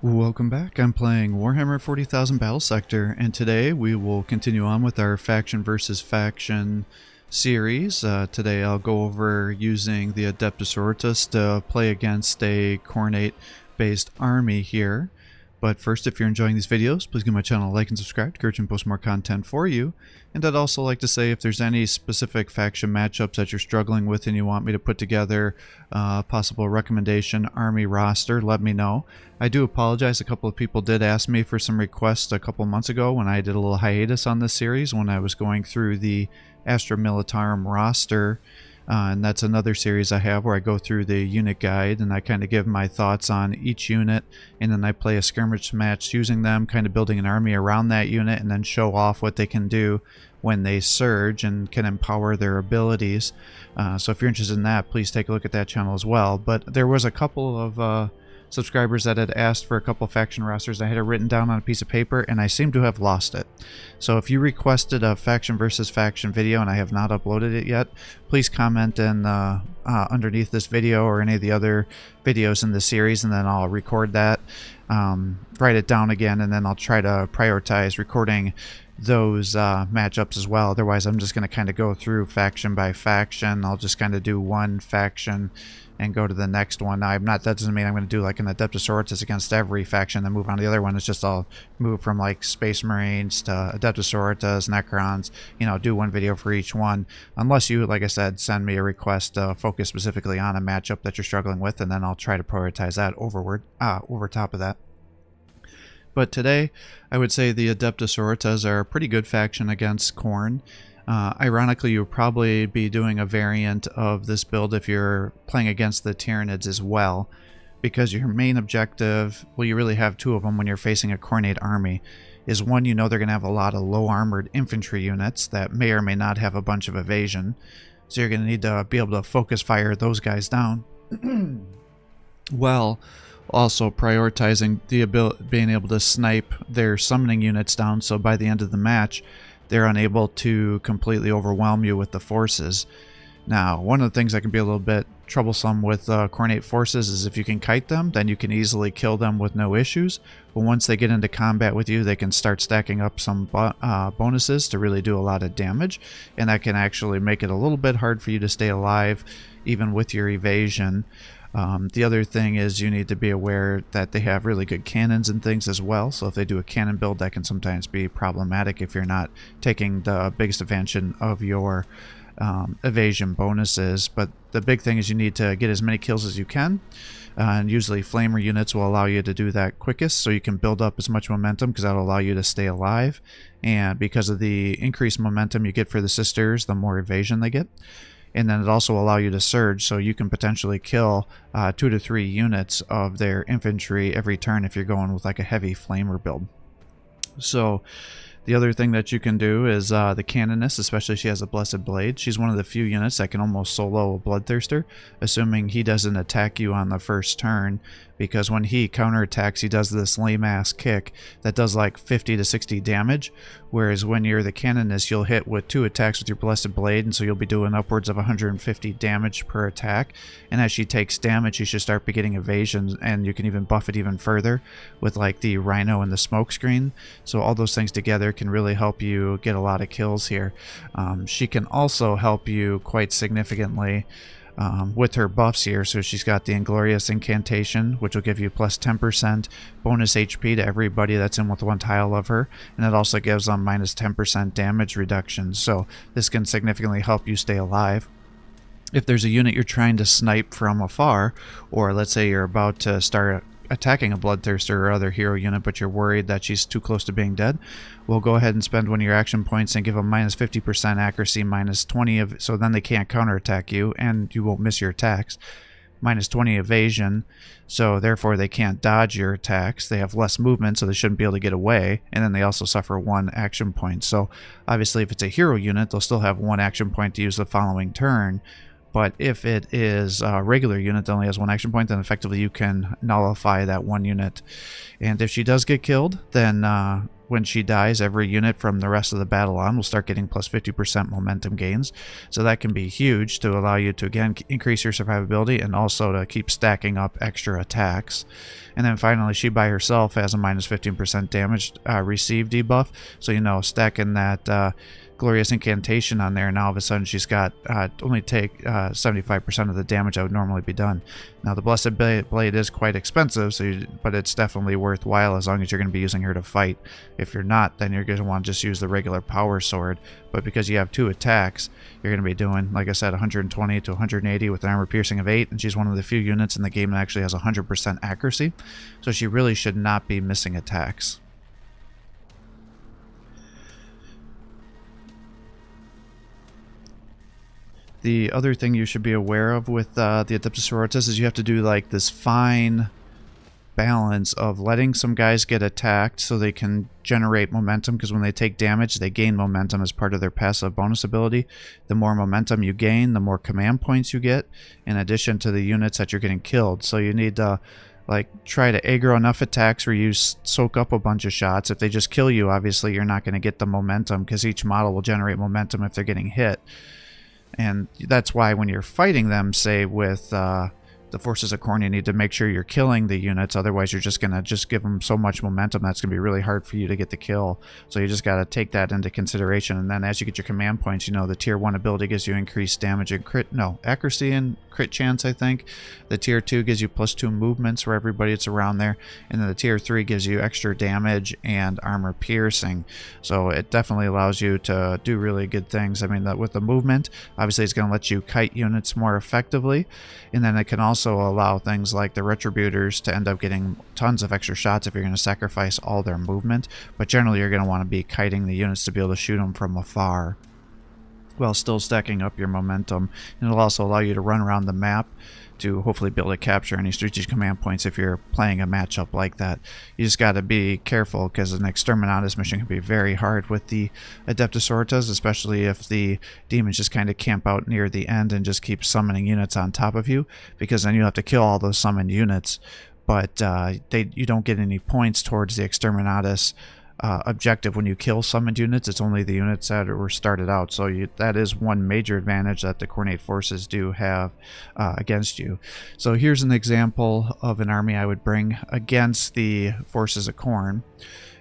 Welcome back. I'm playing Warhammer 40,000 Battlesector, and today we will continue on with our faction versus faction series. Today I'll go over using the Adepta Sororitas to play against a Khorne-based army here. But first, if you're enjoying these videos, please give my channel a like and subscribe to encourage and post more content for you. And I'd also like to say if there's any specific faction matchups that you're struggling with and you want me to put together a possible recommendation army roster, let me know. I do apologize, a couple of people did ask me for some requests a couple months ago when I did a little hiatus on this series when I was going through the Astra Militarum roster. And that's another series I have where I go through the unit guide and I kind of give my thoughts on each unit, and then I play a skirmish match using them, kind of building an army around that unit, and then show off what they can do when they surge and can empower their abilities. So if you're interested in that, please take a look at that channel as well. But there was a couple of subscribers that had asked for a couple faction rosters. I had it written down on a piece of paper and I seem to have lost it. So if you requested a faction versus faction video and I have not uploaded it yet, please comment in underneath this video or any of the other videos in the series, and then I'll record that, write it down again, and then I'll try to prioritize recording those matchups as well. Otherwise I'm just going to kind of go through faction by faction. I'll just kind of do one faction and go to the next one. Now, that doesn't mean I'm going to do like an Adepta Sororitas against every faction and move on to the other one. It's just I'll move from like Space Marines to Adepta Sororitas, Necrons, you know, do one video for each one. Unless you, like I said, send me a request to focus specifically on a matchup that you're struggling with, and then I'll try to prioritize that over top of that. But today, I would say the Adepta Sororitas are a pretty good faction against Khorne. Ironically, you'll probably be doing a variant of this build if you're playing against the Tyranids as well, because your main objective, well, you really have two of them when you're facing a Khornate army, is one, you know they're going to have a lot of low armored infantry units that may or may not have a bunch of evasion, so you're going to need to be able to focus fire those guys down. Well, also prioritizing the being able to snipe their summoning units down, so by the end of the match they're unable to completely overwhelm you with the forces. Now, one of the things that can be a little bit troublesome with Khornate forces is if you can kite them, then you can easily kill them with no issues. But once they get into combat with you, they can start stacking up some bonuses to really do a lot of damage, and that can actually make it a little bit hard for you to stay alive even with your evasion. The other thing is you need to be aware that they have really good cannons and things as well, so if they do a cannon build, that can sometimes be problematic if you're not taking the biggest advantage of your evasion bonuses. But the big thing is you need to get as many kills as you can, and usually flamer units will allow you to do that quickest, so you can build up as much momentum because that'll allow you to stay alive, and because of the increased momentum you get for the sisters, the more evasion they get. And then it also allow you to surge, so you can potentially kill 2 to 3 units of their infantry every turn if you're going with like a heavy flamer build. So the other thing that you can do is the Canoness, especially if she has a Blessed Blade. She's one of the few units that can almost solo a Bloodthirster, assuming he doesn't attack you on the first turn, because when he counterattacks, he does this lame-ass kick that does like 50 to 60 damage, whereas when you're the Canoness, you'll hit with 2 attacks with your Blessed Blade, and so you'll be doing upwards of 150 damage per attack, and as she takes damage, she should start getting evasion, and you can even buff it even further with like the Rhino and the Smokescreen. So all those things together can really help you get a lot of kills here. She can also help you quite significantly with her buffs here. So she's got the Inglorious Incantation, which will give you plus 10% bonus HP to everybody that's in with one tile of her, and it also gives them minus 10% damage reduction, so this can significantly help you stay alive. If there's a unit you're trying to snipe from afar, or let's say you're about to start attacking a Bloodthirster or other hero unit, but you're worried that she's too close to being dead, well, go ahead and spend one of your action points and give them minus 50% accuracy, minus 20 of, so then they can't counterattack you and you won't miss your attacks, minus 20 evasion, so therefore they can't dodge your attacks. They have less movement, so they shouldn't be able to get away, and then they also suffer 1 action point. So obviously if it's a hero unit, they'll still have 1 action point to use the following turn. But if it is a regular unit that only has 1 action point, then effectively you can nullify that 1 unit. And if she does get killed, then when she dies, every unit from the rest of the battle on will start getting plus 50% momentum gains. So that can be huge to allow you to, again, increase your survivability and also to keep stacking up extra attacks. And then finally, she by herself has a minus 15% damage received debuff. So, you know, stacking that glorious incantation on there, now all of a sudden she's got only take 75% of the damage that would normally be done. Now the Blessed Blade is quite expensive, but it's definitely worthwhile as long as you're going to be using her to fight. If you're not, then you're going to want to just use the regular power sword. But because you have 2 attacks, you're going to be doing, like I said, 120 to 180 with an armor piercing of 8, and she's one of the few units in the game that actually has 100% accuracy. So she really should not be missing attacks. The other thing you should be aware of with the Adepta Sororitas is you have to do like this fine balance of letting some guys get attacked so they can generate momentum, because when they take damage they gain momentum as part of their passive bonus ability. The more momentum you gain, the more command points you get, in addition to the units that you're getting killed. So you need to like try to aggro enough attacks where you soak up a bunch of shots. If they just kill you, obviously you're not going to get the momentum, because each model will generate momentum if they're getting hit. And that's why when you're fighting them, say with the forces of Khorne, you need to make sure you're killing the units. Otherwise, you're just going to give them so much momentum that's going to be really hard for you to get the kill. So you just got to take that into consideration. And then as you get your command points, you know, the tier 1 ability gives you increased damage and accuracy and crit chance, I think. The tier 2 gives you +2 movements for everybody that's around there. And then the tier 3 gives you extra damage and armor piercing. So it definitely allows you to do really good things. I mean, with the movement, obviously it's going to let you kite units more effectively. And then it can also allow things like the Retributors to end up getting tons of extra shots if you're going to sacrifice all their movement. But generally you're going to want to be kiting the units to be able to shoot them from afar while still stacking up your momentum. And it'll also allow you to run around the map to hopefully be able to capture any strategic command points if you're playing a matchup like that. You just got to be careful, because an Exterminatus mission can be very hard with the Adepta Sororitas, especially if the demons just kind of camp out near the end and just keep summoning units on top of you, because then you have to kill all those summoned units, but you don't get any points towards the Exterminatus objective when you kill summoned units. It's only the units that were started out. So that is one major advantage that the Khornate forces do have against you. So here's an example of an army I would bring against the forces of Khorne.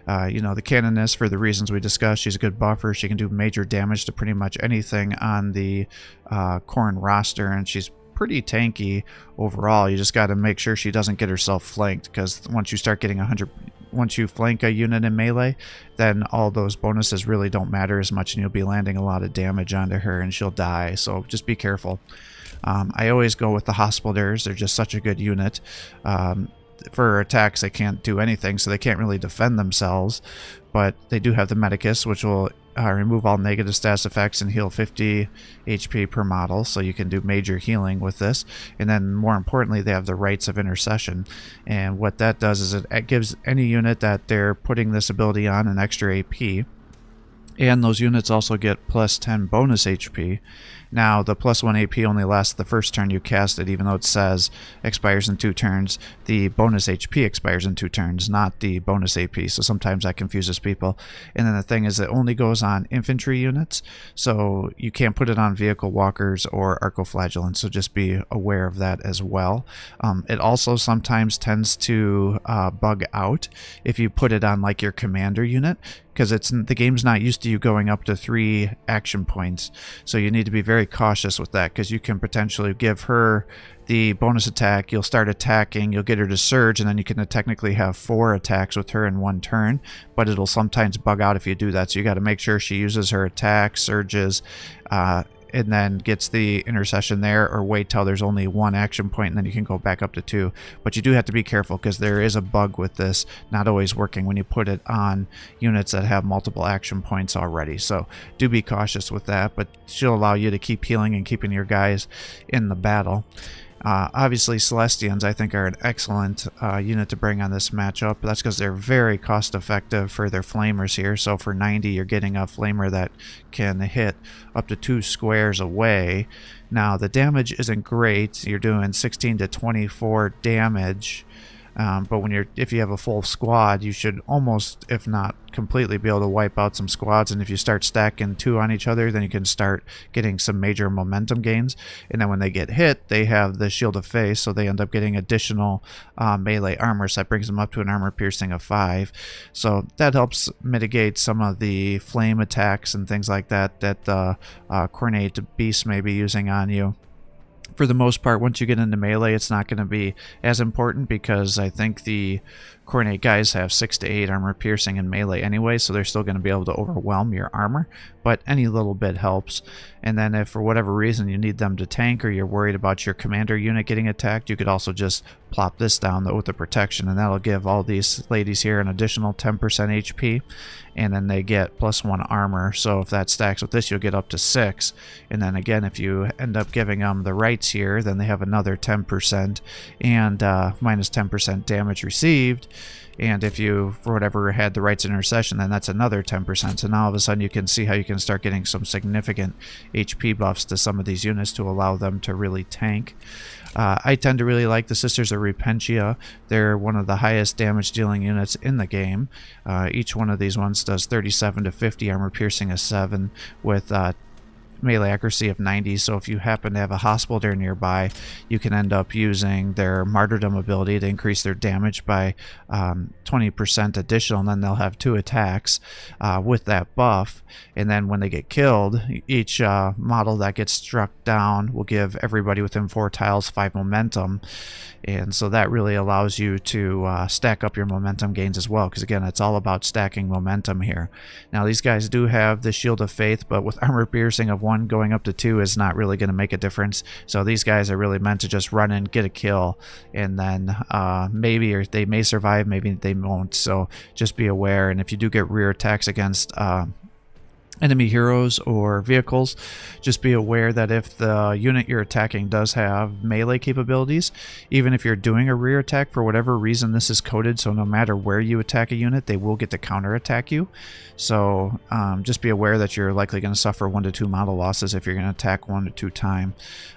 You know, the Canoness, for the reasons we discussed, she's a good buffer. She can do major damage to pretty much anything on the Khorne roster, and she's pretty tanky overall. You just got to make sure she doesn't get herself flanked, because once you start getting once you flank a unit in melee, then all those bonuses really don't matter as much, and you'll be landing a lot of damage onto her and she'll die. So just be careful. I always go with the Hospitallers. They're just such a good unit. For attacks, they can't do anything, so they can't really defend themselves, but they do have the Medicus, which will remove all negative status effects and heal 50 HP per model, so you can do major healing with this. And then more importantly, they have the Rites of Intercession, and what that does is it gives any unit that they're putting this ability on an extra AP, and those units also get +10 bonus HP. Now, the +1 AP only lasts the first turn you cast it, even though it says expires in 2 turns. The bonus HP expires in 2 turns, not the bonus AP, so sometimes that confuses people. And then the thing is, it only goes on infantry units, so you can't put it on vehicle walkers or arcoflagellants, so just be aware of that as well. It also sometimes tends to bug out if you put it on like your commander unit, because the game's not used to you going up to 3 action points, so you need to be very cautious with that, because you can potentially give her the bonus attack, you'll start attacking, you'll get her to surge, and then you can technically have 4 attacks with her in 1 turn, but it'll sometimes bug out if you do that. So you got to make sure she uses her attack, surges, and then gets the intercession there, or wait till there's only 1 action point and then you can go back up to 2. But you do have to be careful, because there is a bug with this not always working when you put it on units that have multiple action points already. So do be cautious with that, but she'll allow you to keep healing and keeping your guys in the battle. Obviously, Celestians, I think, are an excellent unit to bring on this matchup. That's because they're very cost-effective for their flamers here. So for 90, you're getting a flamer that can hit up to 2 squares away. Now, the damage isn't great. You're doing 16 to 24 damage But if you have a full squad, you should almost, if not completely, be able to wipe out some squads. And if you start stacking 2 on each other, then you can start getting some major momentum gains. And then when they get hit, they have the Shield of Faith, so they end up getting additional melee armor. So that brings them up to an armor piercing of 5. So that helps mitigate some of the flame attacks and things like that the Khorne beasts may be using on you. For the most part, once you get into melee, it's not going to be as important, because I think the Khorne guys have 6 to 8 armor piercing in melee anyway, so they're still going to be able to overwhelm your armor, but any little bit helps. And then if for whatever reason you need them to tank, or you're worried about your commander unit getting attacked, you could also just plop this down, the Oath of Protection, and that'll give all these ladies here an additional 10% HP, and then they get +1 armor. So if that stacks with this, you'll get up to 6. And then again, if you end up giving them the rights here, then they have another 10% and minus 10% damage received. And if you, for whatever, had the rights intercession, then that's another 10%. So now all of a sudden you can see how you can start getting some significant HP buffs to some of these units to allow them to really tank. I tend to really like the Sisters of Repentia. They're one of the highest damage dealing units in the game. Each one of these ones does 37 to 50 armor piercing of 7 with melee accuracy of 90, so if you happen to have a hospital nearby, you can end up using their martyrdom ability to increase their damage by 20% additional, and then they'll have 2 attacks with that buff. And then when they get killed, each model that gets struck down will give everybody within 4 tiles 5 momentum. And so that really allows you to stack up your momentum gains as well, because again, it's all about stacking momentum here. Now these guys do have the Shield of Faith, but with armor piercing of 1 going up to 2 is not really going to make a difference. So these guys are really meant to just run in, get a kill, and then maybe, or they may survive, maybe they won't. So just be aware. And if you do get rear attacks against enemy heroes or vehicles, just be aware that if the unit you're attacking does have melee capabilities, even if you're doing a rear attack, for whatever reason this is coded, so no matter where you attack a unit, they will get to counter attack you. So just be aware that you're likely going to suffer 1 to 2 model losses if you're going to attack 1 to 2 times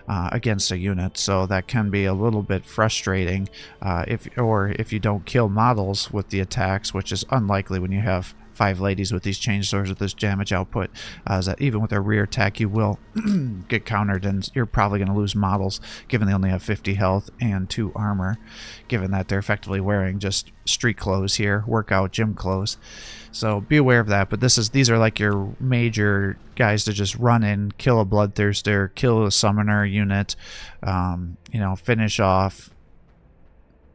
against a unit. So that can be a little bit frustrating if you don't kill models with the attacks, which is unlikely when you have 5 ladies with these change swords with this damage output, is that even with a rear attack you will get countered, and you're probably going to lose models given they only have 50 health and 2 armor, given that they're effectively wearing just street clothes here, workout gym clothes. So be aware of that. But these are like your major guys to just run in, kill a bloodthirster, kill a summoner unit, finish off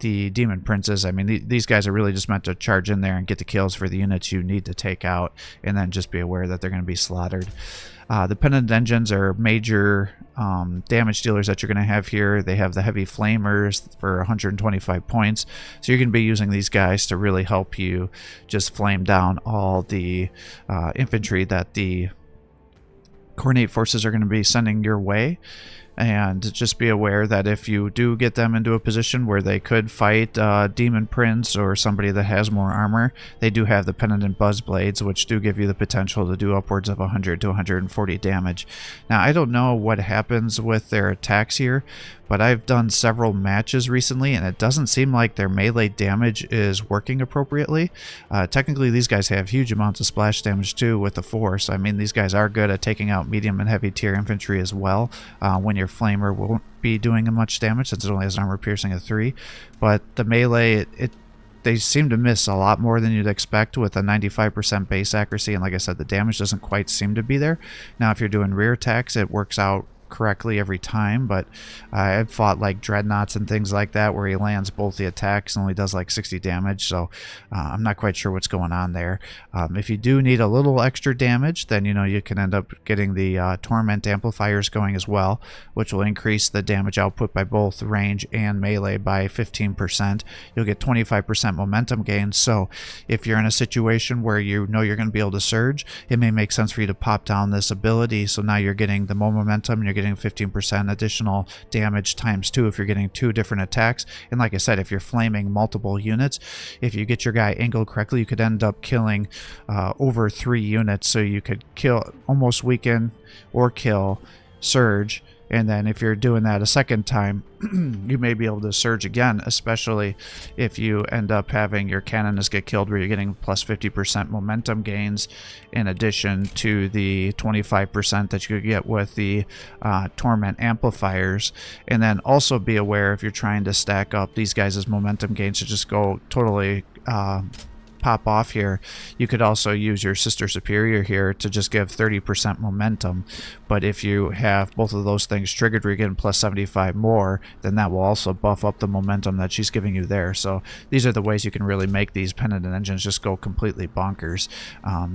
the demon princes. I mean, these guys are really just meant to charge in there and get the kills for the units you need to take out, and then just be aware that they're going to be slaughtered. The Penitent Engines are major damage dealers that you're going to have here. They have the heavy flamers for 125 points, so you're going to be using these guys to really help you just flame down all the infantry that the Khorne forces are going to be sending your way. And just be aware that if you do get them into a position where they could fight Demon Prince or somebody that has more armor, they do have the Penitent Buzzblades, which do give you the potential to do upwards of 100 to 140 damage. Now, I don't know what happens with their attacks here, but I've done several matches recently, and it doesn't seem like their melee damage is working appropriately. Technically, these guys have huge amounts of splash damage too with the Force. I mean, these guys are good at taking out medium and heavy tier infantry as well, when your flamer won't be doing much damage since it only has an armor piercing of 3. But the melee, they seem to miss a lot more than you'd expect with a 95% base accuracy, and like I said, the damage doesn't quite seem to be there. Now, if you're doing rear attacks, it works out correctly every time, but I've fought like dreadnoughts and things like that where he lands both the attacks and only does like 60 damage, so I'm not quite sure what's going on there. If you do need a little extra damage, then you can end up getting the torment amplifiers going as well, which will increase the damage output by both range and melee by 15%. You'll get 25% momentum gains, so if you're in a situation where you're going to be able to surge, it may make sense for you to pop down this ability, so now you're getting the more momentum and you're getting 15% additional damage times 2 if you're getting 2 different attacks. And like I said, if you're flaming multiple units, if you get your guy angled correctly, you could end up killing over 3 units. So you could almost weaken or kill Surge, And then if you're doing that a second time, you may be able to surge again, especially if you end up having your Canoness get killed, where you're getting plus 50% momentum gains in addition to the 25% that you could get with the Torment amplifiers. And then also be aware, if you're trying to stack up these guys' momentum gains to just go totally pop off here, you could also use your Sister Superior here to just give 30% momentum. But if you have both of those things triggered where you're getting plus 75 more, then that will also buff up the momentum that she's giving you there. So these are the ways you can really make these Penitent Engines just go completely bonkers.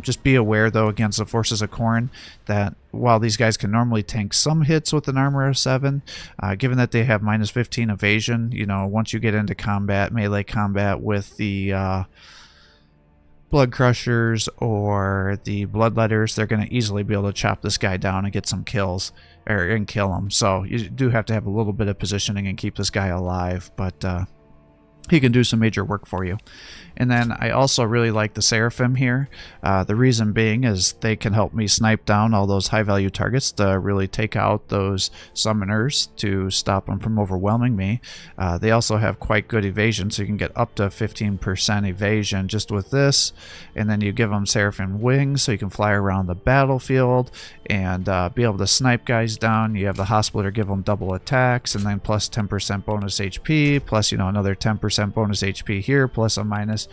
Just be aware, though, against the forces of Khorne, that while these guys can normally tank some hits with an armor of 7, given that they have minus 15 evasion, you know, once you get into combat, melee combat with the Blood Crushers or the Bloodletters, they're going to easily be able to chop this guy down and get some kills, and kill him. So you do have to have a little bit of positioning and keep this guy alive, but he can do some major work for you. And then I also really like the Seraphim here. The reason being is they can help me snipe down all those high value targets to really take out those summoners to stop them from overwhelming me. They also have quite good evasion, so you can get up to 15% evasion just with this. And then you give them Seraphim wings, so you can fly around the battlefield and be able to snipe guys down. You have the Hospitaller give them double attacks, and then plus 10% bonus HP, plus, you know, another 10% bonus HP here, plus a minus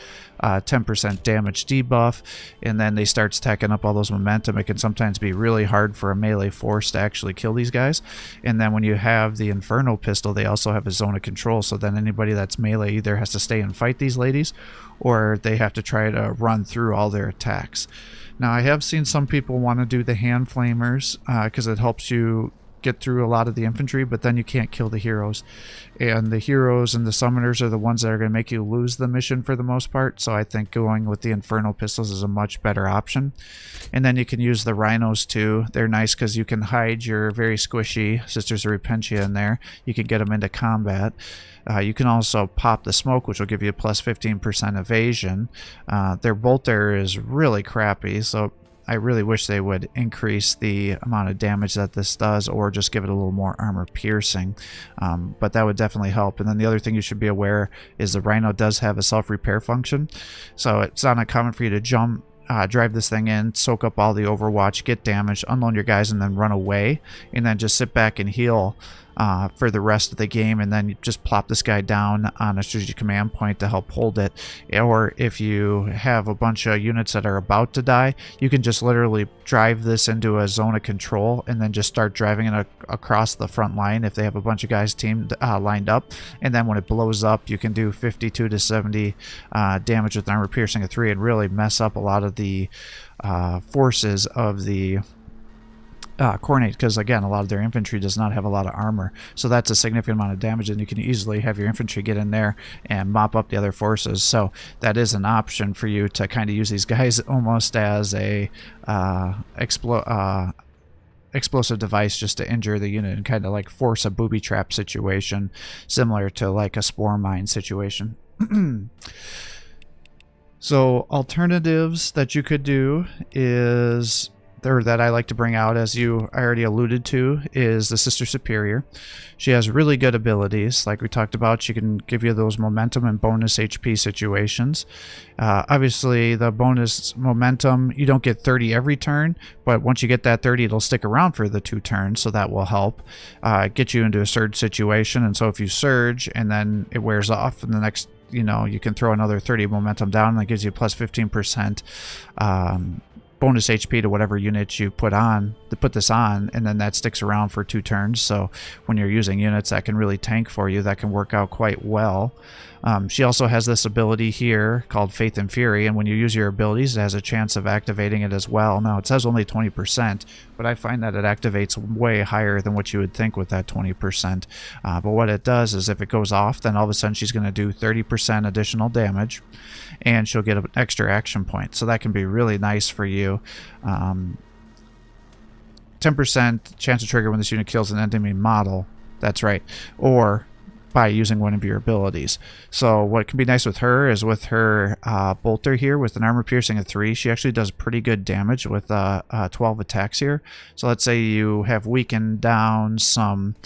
10% damage debuff. And then they start stacking up all those momentum. It can sometimes be really hard for a melee force to actually kill these guys. And then when you have the Inferno Pistol, they also have a zone of control, so then anybody that's melee either has to stay and fight these ladies, or they have to try to run through all their attacks. Now, I have seen some people want to do the Hand Flamers because it helps you get through a lot of the infantry, but then you can't kill the heroes. And the heroes and the summoners are the ones that are going to make you lose the mission for the most part, so I think going with the Infernal Pistols is a much better option. And then you can use the Rhinos too. They're nice because you can hide your very squishy Sisters of Repentia in there. You can get them into combat. You can also pop the smoke, which will give you plus 15% evasion. Their bolter is really crappy, so I really wish they would increase the amount of damage that this does, or just give it a little more armor piercing. But that would definitely help. And then the other thing you should be aware is the Rhino does have a self-repair function. So it's not uncommon for you to jump, drive this thing in, soak up all the Overwatch, get damage, unload your guys, and then run away. And then just sit back and heal for the rest of the game, and then you just plop this guy down on a strategic command point to help hold it. Or if you have a bunch of units that are about to die, you can just literally drive this into a zone of control and then just start driving it across the front line if they have a bunch of guys teamed lined up. And then when it blows up, you can do 52 to 70 damage with armor piercing of 3 and really mess up a lot of the forces of the Khorne, because again, a lot of their infantry does not have a lot of armor, so that's a significant amount of damage, and you can easily have your infantry get in there and mop up the other forces. So that is an option for you to kind of use these guys almost as a explosive device, just to injure the unit and kind of like force a booby trap situation, similar to like a spore mine situation. So alternatives that you could do is, or that I like to bring out, as you already alluded to, is the Sister Superior. She has really good abilities. Like we talked about, she can give you those momentum and bonus HP situations. Obviously, the bonus momentum, you don't get 30 every turn, but once you get that 30, it'll stick around for the 2 turns, so that will help get you into a surge situation. And so if you surge and then it wears off, and the next, you know, you can throw another 30 momentum down, and that gives you plus 15% bonus HP to whatever unit you put this on, and then that sticks around for 2 turns. So when you're using units that can really tank for you, that can work out quite well. She also has this ability here called Faith and Fury, and when you use your abilities, it has a chance of activating it as well. Now, it says only 20%, but I find that it activates way higher than what you would think with that 20%. But what it does is, if it goes off, then all of a sudden she's going to do 30% additional damage, and she'll get an extra action point. So that can be really nice for you. 10% chance to trigger when this unit kills an enemy model. That's right. Or by using one of your abilities. So what can be nice with her is with her bolter here with an armor piercing of 3, she actually does pretty good damage with 12 attacks here. So let's say you have weakened down some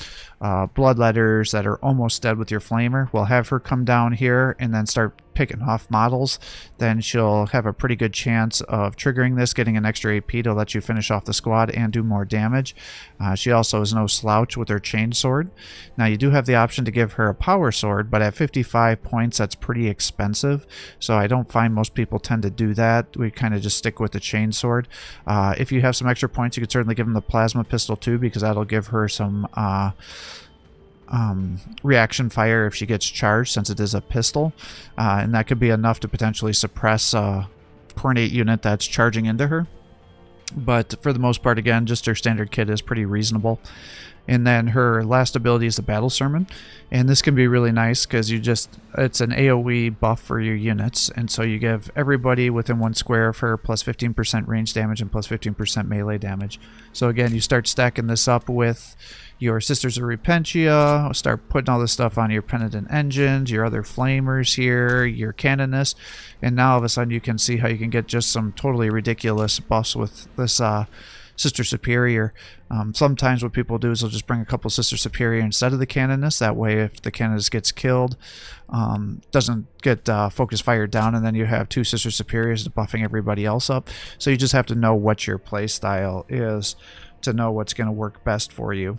bloodletters that are almost dead with your flamer. We'll have her come down here and then start picking off models. Then she'll have a pretty good chance of triggering this, getting an extra AP to let you finish off the squad and do more damage. She also is no slouch with her chain sword. Now you do have the option to give her a power sword, but at 55 points that's pretty expensive, so I don't find most people tend to do that. We kind of just stick with the chain sword. If you have some extra points, you could certainly give them the plasma pistol too, because that'll give her some reaction fire if she gets charged, since it is a pistol, and that could be enough to potentially suppress a Khorne unit that's charging into her. But for the most part, again, just her standard kit is pretty reasonable. And then her last ability is the Battle Sermon, and this can be really nice because it's an AoE buff for your units, and so you give everybody within 1 square of her plus 15% range damage and plus 15% melee damage. So again, you start stacking this up with your Sisters of Repentia, start putting all this stuff on your Penitent Engines, your other Flamers here, your Canoness, and now all of a sudden you can see how you can get just some totally ridiculous buffs with this Sister Superior. Sometimes what people do is they'll just bring a couple Sister Superior instead of the Canoness. That way if the Canoness gets killed, doesn't get focus fired down, and then you have 2 Sister Superiors buffing everybody else up. So you just have to know what your play style is to know what's going to work best for you.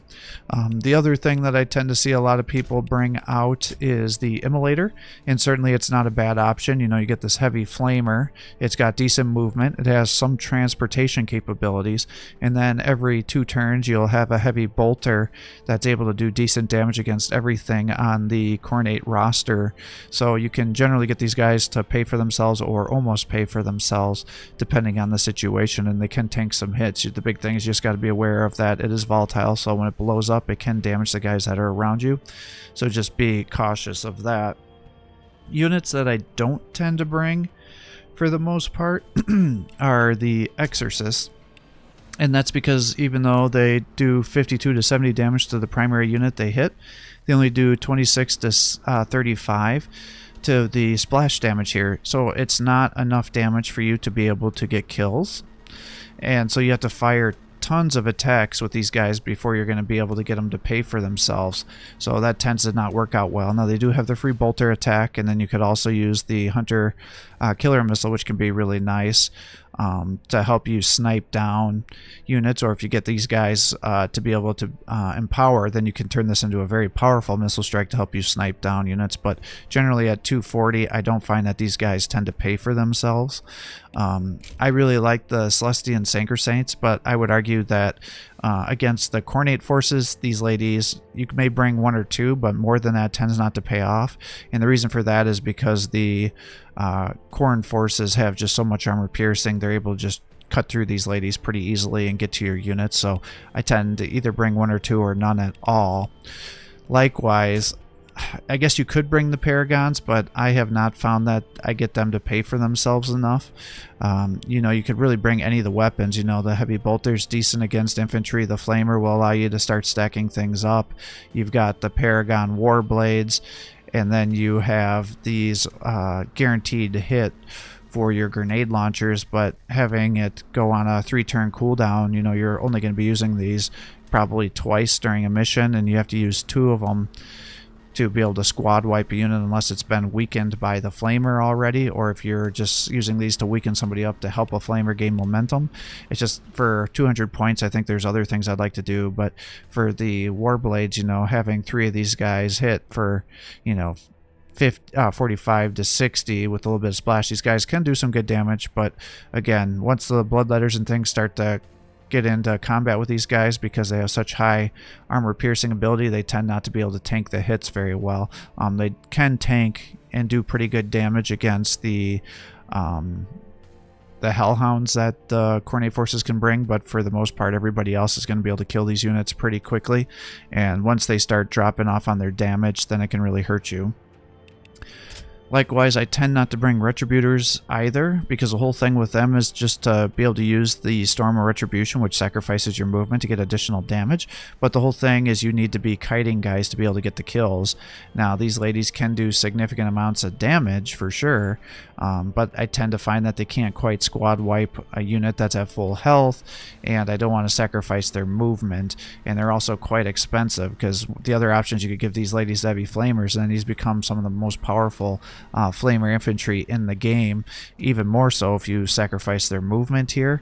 The other thing that I tend to see a lot of people bring out is the Immolator, and certainly it's not a bad option. You know, you get this heavy flamer, it's got decent movement, it has some transportation capabilities, and then every 2 turns you'll have a heavy bolter that's able to do decent damage against everything on the Khorne roster. So you can generally get these guys to pay for themselves or almost pay for themselves depending on the situation, and they can tank some hits. The big thing is you just got to be aware of that it is volatile, so when it blows up it can damage the guys that are around you, so just be cautious of that. Units that I don't tend to bring for the most part are the Exorcists, and that's because even though they do 52 to 70 damage to the primary unit they hit, they only do 26 to 35 to the splash damage here, so it's not enough damage for you to be able to get kills, and so you have to fire tons of attacks with these guys before you're going to be able to get them to pay for themselves. So that tends to not work out well. Now they do have the free bolter attack, and then you could also use the Hunter killer missile, which can be really nice to help you snipe down units, or if you get these guys to be able to empower, then you can turn this into a very powerful missile strike to help you snipe down units. But generally at 240 I don't find that these guys tend to pay for themselves. I really like the Celestian Sanker Saints, but I would argue that against the Khornate forces, these ladies, you may bring 1 or 2, but more than that tends not to pay off. And the reason for that is because the Khorne forces have just so much armor piercing, they're able to just cut through these ladies pretty easily and get to your units. So I tend to either bring 1 or 2 or none at all. Likewise, I guess you could bring the Paragons, but I have not found that I get them to pay for themselves enough. You know, you could really bring any of the weapons. You know, the heavy bolter's decent against infantry. The flamer will allow you to start stacking things up. You've got the Paragon Warblades, and then you have these guaranteed hit for your grenade launchers, but having it go on a 3-turn cooldown, you know, you're only going to be using these probably twice during a mission, and you have to use 2 of them to be able to squad wipe a unit unless it's been weakened by the flamer already, or if you're just using these to weaken somebody up to help a flamer gain momentum. It's just for 200 points, I think there's other things I'd like to do, but for the Warblades, you know, having 3 of these guys hit for, you know, 45 to 60 with a little bit of splash, these guys can do some good damage. But again, once the bloodletters and things start to get into combat with these guys, because they have such high armor piercing ability, they tend not to be able to tank the hits very well. They can tank and do pretty good damage against the hellhounds that the Khorne forces can bring, but for the most part everybody else is going to be able to kill these units pretty quickly, and once they start dropping off on their damage, then it can really hurt you. Likewise, I tend not to bring Retributors either, because the whole thing with them is just to be able to use the Storm of Retribution, which sacrifices your movement to get additional damage. But the whole thing is you need to be kiting guys to be able to get the kills. Now, these ladies can do significant amounts of damage for sure, but I tend to find that they can't quite squad wipe a unit that's at full health, and I don't want to sacrifice their movement. And they're also quite expensive, because the other options you could give these ladies heavy flamers, and then these become some of the most powerful flamer infantry in the game, even more so if you sacrifice their movement here.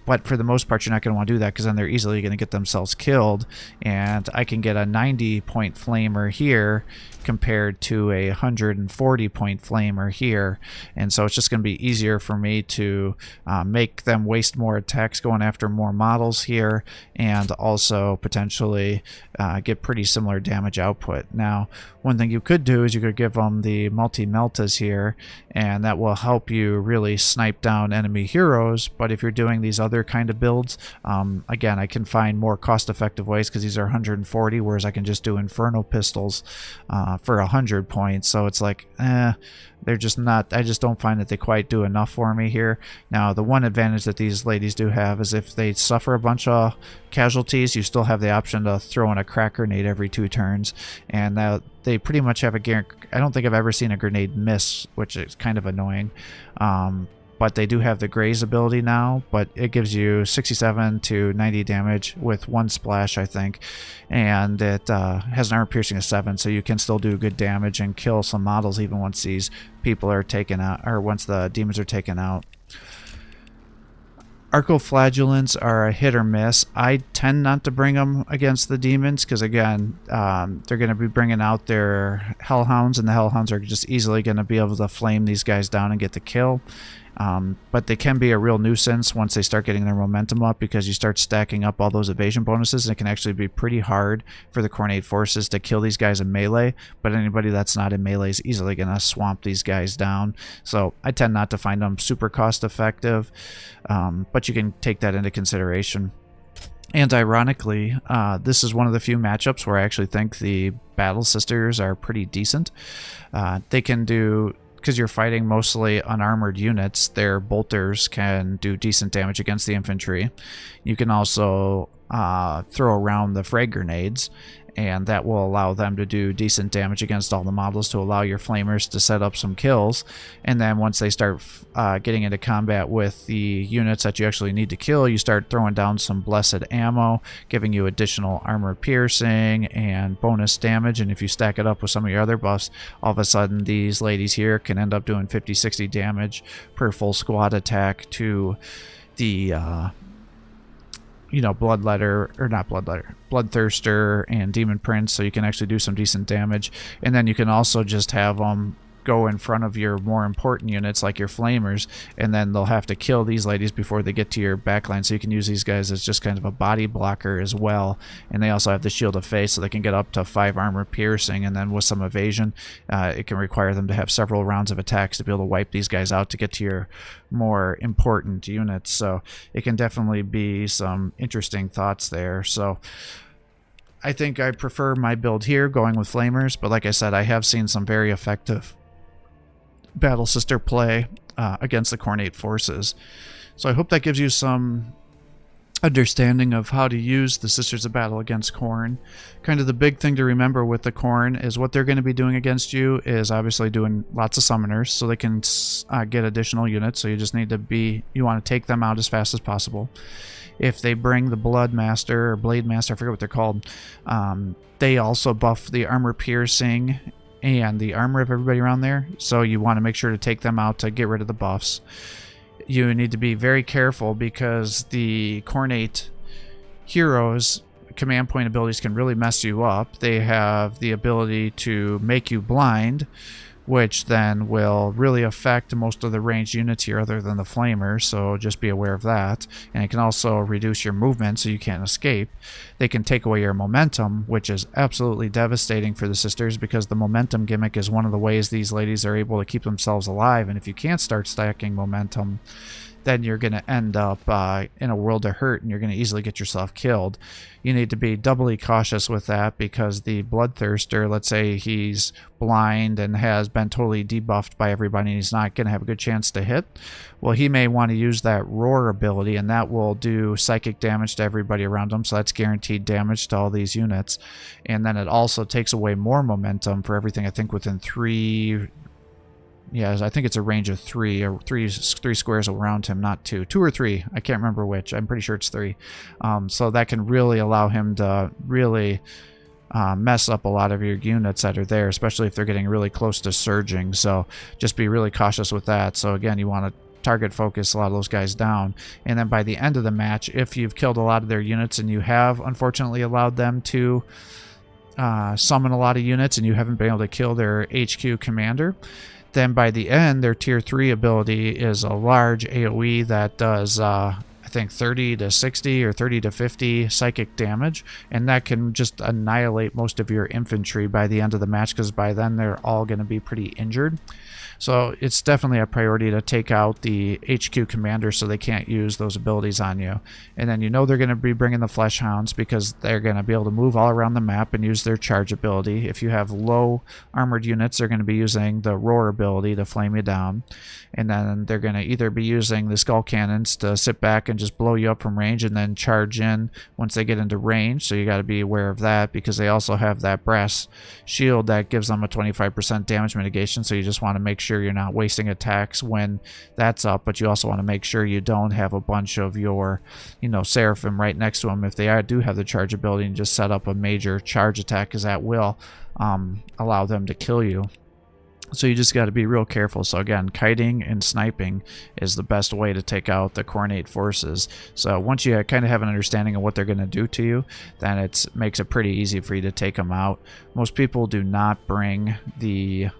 But for the most part, you're not going to want to do that, because then they're easily going to get themselves killed. And I can get a 90-point flamer here compared to a 140-point flamer here. And so it's just going to be easier for me to make them waste more attacks going after more models here, and also potentially get pretty similar damage output. Now, one thing you could do is you could give them the multi-meltas here, and that will help you really snipe down enemy heroes. But if you're doing these other kind of builds, again, I can find more cost-effective ways, because these are 140, whereas I can just do Inferno pistols for 100 points. So it's like, they're just not, I just don't find that they quite do enough for me here. Now, the one advantage that these ladies do have is if they suffer a bunch of casualties, you still have the option to throw in a crack grenade every 2 turns, and they pretty much have a guarantee. I don't think I've ever seen a grenade miss, which is kind of annoying. But they do have the Graze ability now, but it gives you 67 to 90 damage with 1 splash, I think, and it has an armor piercing of 7, so you can still do good damage and kill some models even once these people are taken out, or once the demons are taken out. Arcoflagellants are a hit or miss. I tend not to bring them against the demons, because again, they're going to be bringing out their Hellhounds, and the Hellhounds are just easily going to be able to flame these guys down and get the kill. But they can be a real nuisance once they start getting their momentum up, because you start stacking up all those evasion bonuses, and it can actually be pretty hard for the Khornate forces to kill these guys in melee, but anybody that's not in melee is easily going to swamp these guys down. So I tend not to find them super cost effective, but you can take that into consideration. And ironically, this is one of the few matchups where I actually think the Battle Sisters are pretty decent. They can do, because you're fighting mostly unarmored units, their bolters can do decent damage against the infantry. You can also throw around the frag grenades, and that will allow them to do decent damage against all the models to allow your flamers to set up some kills. And then once they start getting into combat with the units that you actually need to kill, you start throwing down some blessed ammo, giving you additional armor piercing and bonus damage. And if you stack it up with some of your other buffs, all of a sudden these ladies here can end up doing 50-60 damage per full squad attack to the Bloodthirster and Demon Prince, so you can actually do some decent damage. And then you can also just have them go in front of your more important units like your flamers, and then they'll have to kill these ladies before they get to your backline, so you can use these guys as just kind of a body blocker as well. And they also have the Shield of Faith, so they can get up to 5 armor piercing, and then with some evasion it can require them to have several rounds of attacks to be able to wipe these guys out to get to your more important units. So it can definitely be some interesting thoughts there. So I think I prefer my build here going with flamers, but like I said, I have seen some very effective Battle Sister play against the Khornate forces. So I hope that gives you some understanding of how to use the Sisters of Battle against Khorne. Kind of the big thing to remember with the Khorne is what they're going to be doing against you is obviously doing lots of summoners, so they can get additional units. So you just need to you want to take them out as fast as possible. If they bring the Blood Master or Blade Master, I forget what they're called, they also buff the armor piercing and the armor of everybody around there, so you want to make sure to take them out to get rid of the buffs. You need to be very careful, because the Khornate heroes' command point abilities can really mess you up. They have the ability to make you blind, which then will really affect most of the ranged units here other than the flamers, so just be aware of that. And it can also reduce your movement so you can't escape. They can take away your momentum, which is absolutely devastating for the sisters, because the momentum gimmick is one of the ways these ladies are able to keep themselves alive. And if you can't start stacking momentum, then you're going to end up in a world of hurt and you're going to easily get yourself killed. You need to be doubly cautious with that because the Bloodthirster, let's say he's blind and has been totally debuffed by everybody and he's not going to have a good chance to hit. Well, he may want to use that Roar ability, and that will do psychic damage to everybody around him, so that's guaranteed damage to all these units. And then it also takes away more momentum for everything, I think, within 3... Yeah, I think it's a range of 3, or three squares around him, not 2. 2 or 3, I can't remember which. I'm pretty sure it's 3. So that can really allow him to really mess up a lot of your units that are there, especially if they're getting really close to surging. So just be really cautious with that. So again, you want to target focus a lot of those guys down, and then by the end of the match, if you've killed a lot of their units and you have unfortunately allowed them to summon a lot of units and you haven't been able to kill their HQ commander, then by the end their tier 3 ability is a large AoE that does I think 30 to 60 or 30 to 50 psychic damage, and that can just annihilate most of your infantry by the end of the match, because by then they're all going to be pretty injured. So it's definitely a priority to take out the HQ commander so they can't use those abilities on you. And then you know they're going to be bringing the Flesh Hounds because they're going to be able to move all around the map and use their charge ability. If you have low armored units, they're going to be using the Roar ability to flame you down. And then they're going to either be using the Skull Cannons to sit back and just blow you up from range and then charge in once they get into range. So you got to be aware of that, because they also have that brass shield that gives them a 25% damage mitigation. So you just want to make sure you're not wasting attacks when that's up, but you also want to make sure you don't have a bunch of your, Seraphim right next to them if they do have the charge ability, and just set up a major charge attack, because that will allow them to kill you. So you just got to be real careful. So again, kiting and sniping is the best way to take out the Khornate forces. So once you kind of have an understanding of what they're going to do to you, then it makes it pretty easy for you to take them out. Most people do not bring the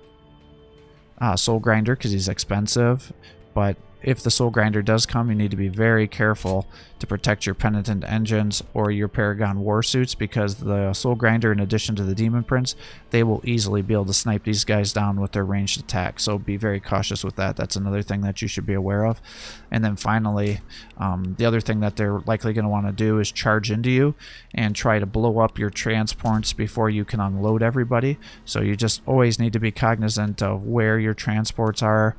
Soul Grinder because he's expensive, but if the Soul Grinder does come, you need to be very careful to protect your Penitent Engines or your Paragon Warsuits, because the Soul Grinder, in addition to the Demon Prince, they will easily be able to snipe these guys down with their ranged attack. So be very cautious with that. That's another thing that you should be aware of. And then finally, the other thing that they're likely going to want to do is charge into you and try to blow up your transports before you can unload everybody. So you just always need to be cognizant of where your transports are,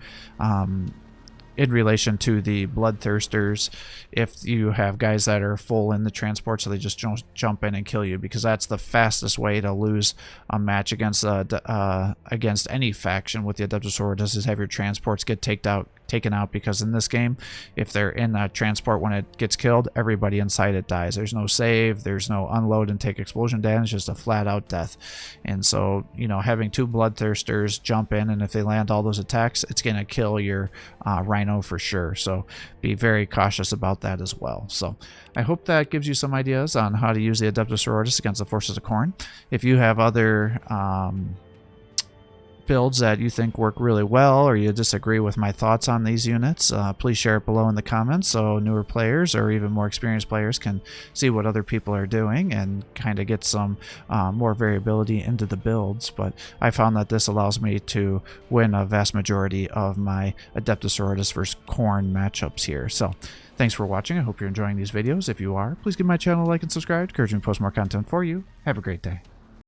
in relation to the Bloodthirsters, if you have guys that are full in the transport, so they just jump in and kill you, because that's the fastest way to lose a match against any faction with the Adepta Sororitas, is have your transports get taken out, because in this game, if they're in that transport when it gets killed, everybody inside it dies. There's no save, there's no unload and take explosion damage, just a flat out death. And so, having 2 Bloodthirsters jump in, and if they land all those attacks, it's going to kill your Rhino for sure. So be very cautious about that as well. So I hope that gives you some ideas on how to use the Adepta Sororitas against the forces of Khorne. If you have other builds that you think work really well, or you disagree with my thoughts on these units, please share it below in the comments so newer players or even more experienced players can see what other people are doing and kind of get some more variability into the builds. But I found that this allows me to win a vast majority of my Adepta Sororitas versus Khorne matchups here. So thanks for watching. I hope you're enjoying these videos. If you are, please give my channel a like and subscribe to encourage me to post more content for you. Have a great day.